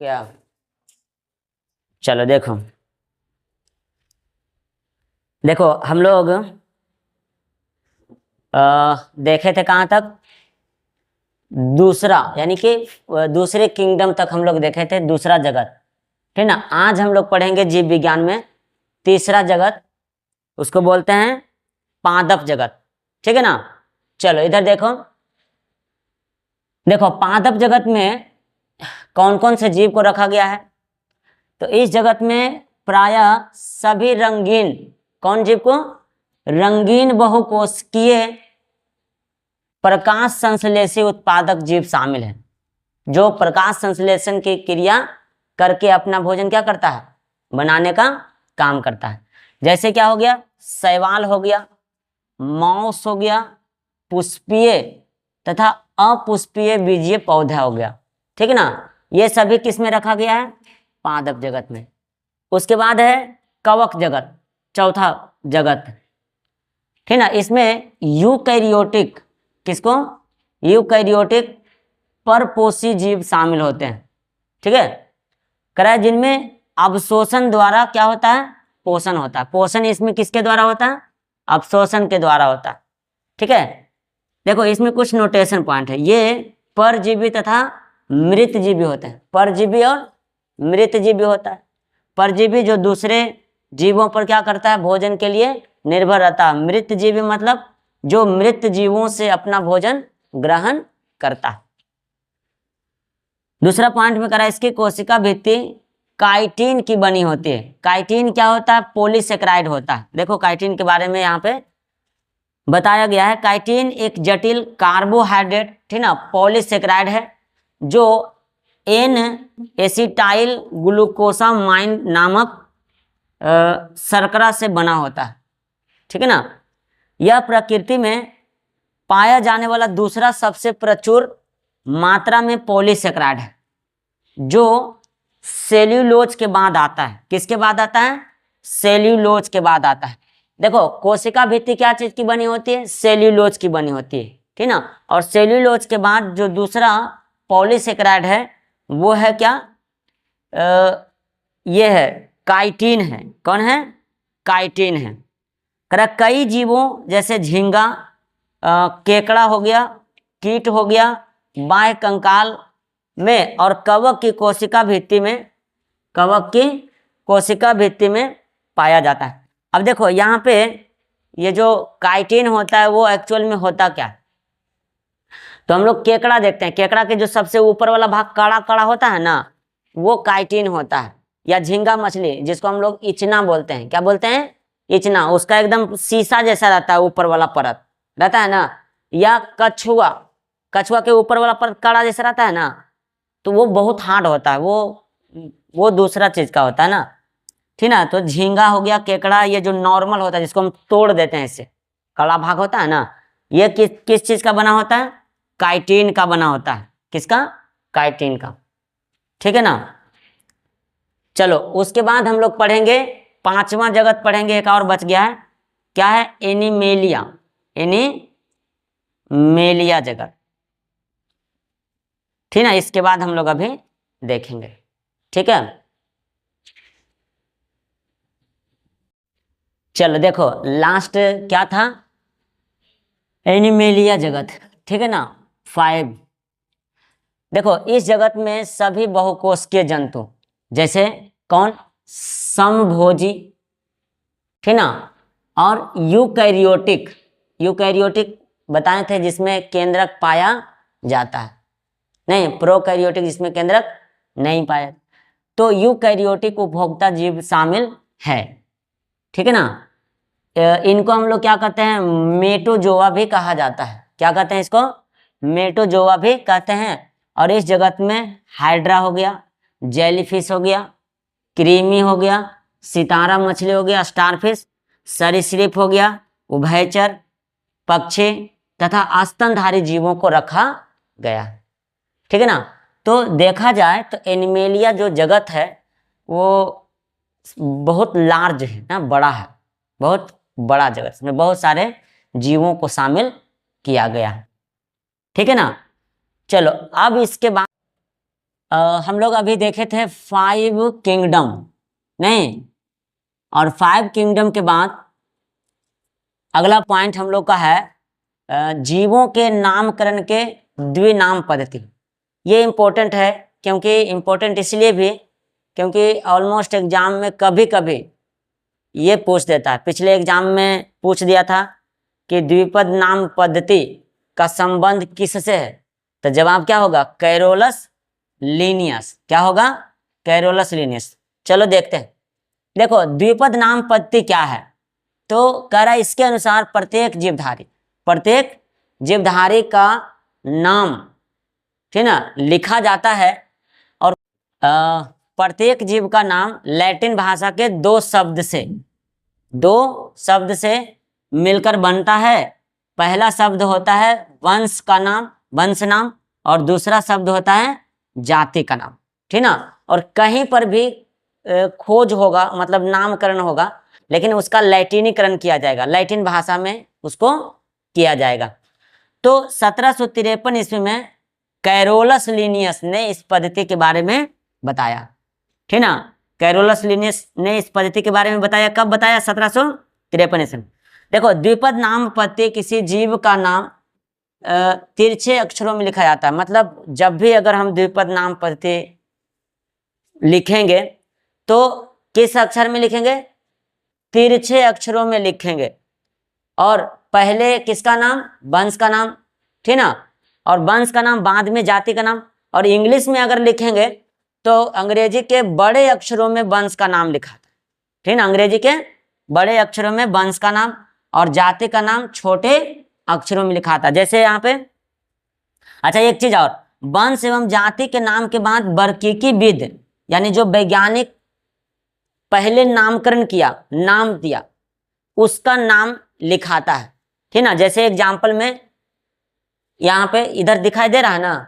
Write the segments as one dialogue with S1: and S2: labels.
S1: क्या? चलो देखो देखो हम लोग देखे थे कहाँ तक? दूसरा यानी कि दूसरे किंगडम तक हम लोग देखे थे, दूसरा जगत। ठीक ना। आज हम लोग पढ़ेंगे जीव विज्ञान में तीसरा जगत, उसको बोलते हैं पादप जगत। ठीक है ना। चलो इधर देखो देखो पादप जगत में कौन कौन से जीव को रखा गया है। तो इस जगत में प्रायः सभी रंगीन, कौन जीव को? रंगीन बहुकोशिकीय प्रकाश संश्लेषी उत्पादक जीव शामिल है, जो प्रकाश संश्लेषण की क्रिया करके अपना भोजन क्या करता है? बनाने का काम करता है। जैसे क्या हो गया? शैवाल हो गया, मौस हो गया, पुष्पीय तथा अपुष्पीय बीजीय पौधा हो गया। ठीक है ना। ये सभी किस में रखा गया है? पादप जगत में। उसके बाद है कवक जगत, चौथा जगत। ठीक ना। इसमें यूकैरियोटिक, किसको? यूकैरियोटिक परपोषी जीव शामिल होते हैं। ठीक है। करा जिनमें अवशोषण द्वारा क्या होता है? पोषण होता है। पोषण इसमें किसके द्वारा होता है? अवशोषण के द्वारा होता है। ठीक है। देखो इसमें कुछ नोटेशन पॉइंट है। ये परजीवी तथा मृतजीवी होते हैं। परजीवी और मृतजीवी होता है। परजीवी जो दूसरे जीवों पर क्या करता है? भोजन के लिए निर्भर रहता है। मृतजीवी मतलब जो मृत जीवों से अपना भोजन ग्रहण करता है। दूसरा पॉइंट में करा इसकी कोशिका भित्ति काइटिन की बनी होती है। काइटिन क्या होता है? पॉलीसेकेराइड होता है। देखो काइटिन के बारे में यहाँ पे बताया गया है। काइटिन एक जटिल कार्बोहाइड्रेट, ठीक ना, पॉलीसेकेराइड है जो एन एसिटाइल ग्लूकोसामाइन नामक शर्करा से बना होता है। ठीक है ना। यह प्रकृति में पाया जाने वाला दूसरा सबसे प्रचुर मात्रा में पॉलीसेकेराइड है, जो सेल्यूलोज के बाद आता है। किसके बाद आता है? सेल्यूलोज के बाद आता है। देखो कोशिका भित्ति क्या चीज की बनी होती है? सेल्यूलोज की बनी होती है। ठीक ना। और सेल्यूलोज के बाद जो दूसरा पॉलीसेकेराइड है वो है क्या? ये है काइटिन है। कौन है? काइटिन है। कई जीवों जैसे झींगा, केकड़ा हो गया, कीट हो गया, बाह्य कंकाल में और कवक की कोशिका भित्ति में, कवक की कोशिका भित्ति में पाया जाता है। अब देखो यहाँ पे ये जो काइटिन होता है वो एक्चुअल में होता क्या है? तो हम लोग केकड़ा देखते हैं, केकड़ा के जो सबसे ऊपर वाला भाग काड़ा काड़ा होता है ना, वो काइटिन होता है। या झींगा मछली जिसको हम लोग इचना बोलते हैं, क्या बोलते हैं? इचना। उसका एकदम शीशा जैसा रहता है ऊपर वाला परत रहता है ना। या कछुआ, कछुआ के ऊपर वाला परत काड़ा जैसा रहता है ना, तो वो बहुत हार्ड होता है, वो दूसरा चीज का होता है ना। ठीक ना। तो झींगा हो गया, केकड़ा, ये जो नॉर्मल होता है जिसको हम तोड़ देते हैं, इससे कड़ा भाग होता है ना, ये किस चीज का बना होता है? काइटिन का बना होता है। किसका? काइटिन का। ठीक है ना। चलो उसके बाद हम लोग पढ़ेंगे पांचवा जगत पढ़ेंगे, एक और बच गया है। क्या है? एनिमेलिया। एनिमेलिया जगत। ठीक ना। इसके बाद हम लोग अभी देखेंगे। ठीक है। चलो देखो लास्ट क्या था? एनिमेलिया जगत। ठीक है ना। 5। देखो इस जगत में सभी बहुकोशिकीय जंतु, जैसे कौन? समभोजी, ठीक ना, और यूकैरियोटिक, यूकैरियोटिक बताए थे जिसमें केंद्रक पाया जाता है, नहीं प्रोकैरियोटिक जिसमें केंद्रक नहीं पाया। तो यूकैरियोटिक उपभोक्ता जीव शामिल है। ठीक है ना। इनको हम लोग क्या कहते हैं? मेटोजोआ भी कहा जाता है। क्या कहते हैं इसको? मेटोजोआ भी कहते हैं। और इस जगत में हाइड्रा हो गया, जेलीफिश हो गया, क्रीमी हो गया, सितारा मछली हो गया, स्टारफिश, सरीसृप हो गया, उभयचर पक्षी तथा स्तनधारी जीवों को रखा गया। ठीक है ना। तो देखा जाए तो एनिमेलिया जो जगत है वो बहुत लार्ज है ना, बड़ा है, बहुत बड़ा जगत, इसमें बहुत सारे जीवों को शामिल किया गया है। ठीक है ना। चलो अब इसके बाद हम लोग अभी देखे थे 5 किंगडम, नहीं, और 5 किंगडम के बाद अगला पॉइंट हम लोग का है जीवों के नामकरण के द्विनाम पद्धति। ये इम्पोर्टेंट है, क्योंकि इम्पोर्टेंट इसलिए भी क्योंकि ऑलमोस्ट एग्जाम में कभी कभी ये पूछ देता है। पिछले एग्जाम में पूछ दिया था कि द्विपद नाम पद्धति का संबंध किससे है, तो जवाब क्या होगा? Carolus Linnaeus. क्या होगा? Carolus Linnaeus. चलो देखते हैं। देखो द्विपद नाम पद्धति क्या है, तो कह रहा है इसके अनुसार प्रत्येक जीवधारी का नाम, ठीक ना, लिखा जाता है और प्रत्येक जीव का नाम लैटिन भाषा के दो शब्द से मिलकर बनता है। पहला शब्द होता है वंश का नाम, वंश नाम, और दूसरा शब्द होता है जाति का नाम, ठीक ना। और कहीं पर भी खोज होगा, मतलब नामकरण होगा, लेकिन उसका लैटिनीकरण किया जाएगा, लैटिन भाषा में उसको किया जाएगा। तो 1753 ईस्वी में कैरोलस लीनियस ने इस पद्धति के बारे में बताया, ठीक ना। कैरोलस लीनियस ने इस पद्धति के बारे में बताया। कब बताया? 1753 ईस्वी में। देखो द्विपद नाम पद्धति किसी जीव का नाम तिरछे अक्षरों में लिखा जाता है। मतलब जब भी अगर हम द्विपद नाम पद्धति लिखेंगे तो किस अक्षर में लिखेंगे? तिरछे अक्षरों में लिखेंगे। और पहले किसका नाम? वंश का नाम, ठीक ना, और वंश का नाम, बाद में जाति का नाम। और इंग्लिश में अगर लिखेंगे तो अंग्रेजी के बड़े अक्षरों में वंश का नाम लिखा था, ठीक ना, अंग्रेजी के बड़े अक्षरों में वंश का नाम और जाति का नाम छोटे अक्षरों में लिखा था। जैसे यहाँ पे, अच्छा एक चीज और, वंश एवं जाति के नाम के बाद बर्किकी विद, यानी जो वैज्ञानिक पहले नामकरण किया, नाम दिया, उसका नाम लिखाता है, ठीक ना। जैसे एग्जाम्पल में यहाँ पे इधर दिखाई दे रहा है ना,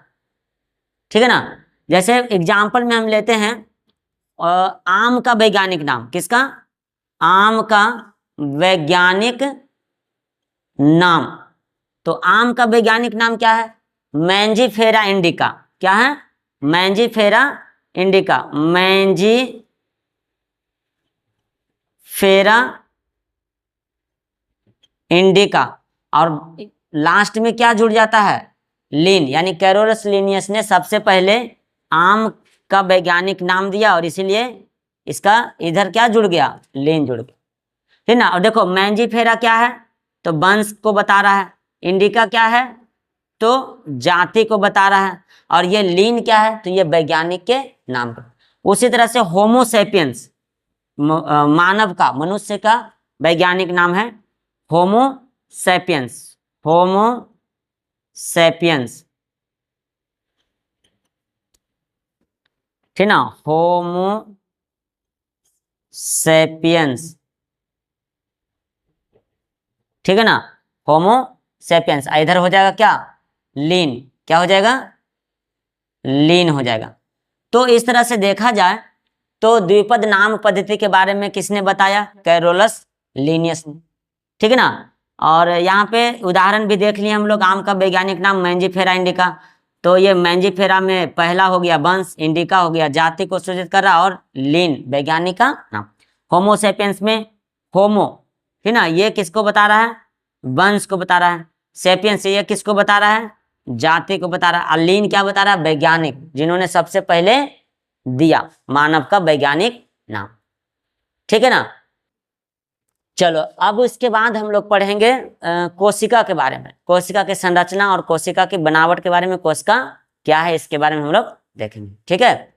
S1: ठीक है ना। जैसे एग्जाम्पल में हम लेते हैं आम का वैज्ञानिक नाम। किसका? आम का वैज्ञानिक नाम। तो आम का वैज्ञानिक नाम क्या है? Mangifera indica. क्या है? Mangifera indica. Mangifera indica. और लास्ट में क्या जुड़ जाता है? लीन, यानी कैरोलस लीनियस ने सबसे पहले आम का वैज्ञानिक नाम दिया और इसीलिए इसका इधर क्या जुड़ गया? लीन जुड़ गया, ठीक ना। और देखो मैंजीफेरा क्या है? तो वंश को बता रहा है। इंडिका क्या है? तो जाति को बता रहा है। और ये लीन क्या है? तो ये वैज्ञानिक के नाम पर। उसी तरह से होमोसेपियंस, मानव का, मनुष्य का वैज्ञानिक नाम है होमोसेपियंस। होमोसेपियंस, ठीक ना, होमोसेपियंस, ठीक है ना, होमोसेपियंस। इधर हो जाएगा क्या? लीन। क्या हो जाएगा? लीन हो जाएगा। तो इस तरह से देखा जाए तो द्विपद नाम पद्धति के बारे में किसने बताया? कैरोलस लीनियस ने, ठीक है ना। और यहाँ पे उदाहरण भी देख लिए हम लोग। आम का वैज्ञानिक नाम मैंजीफेरा इंडिका, तो ये मैंजीफेरा में पहला हो गया वंश, इंडिका हो गया जाति को सूचित कर रहा, और लीन वैज्ञानिक का नाम। होमोसेपियंस में होमो, ठीक ना, ये किसको बता रहा है? वंश को बता रहा है। सेपियंस ये किसको बता रहा है? जाति को बता रहा है। और लीन क्या बता रहा है? वैज्ञानिक, जिन्होंने सबसे पहले दिया मानव का वैज्ञानिक नाम, ठीक है ना। चलो अब इसके बाद हम लोग पढ़ेंगे कोशिका के बारे में, कोशिका की संरचना और कोशिका की बनावट के बारे में। कोशिका क्या है इसके बारे में हम लोग देखेंगे, ठीक है।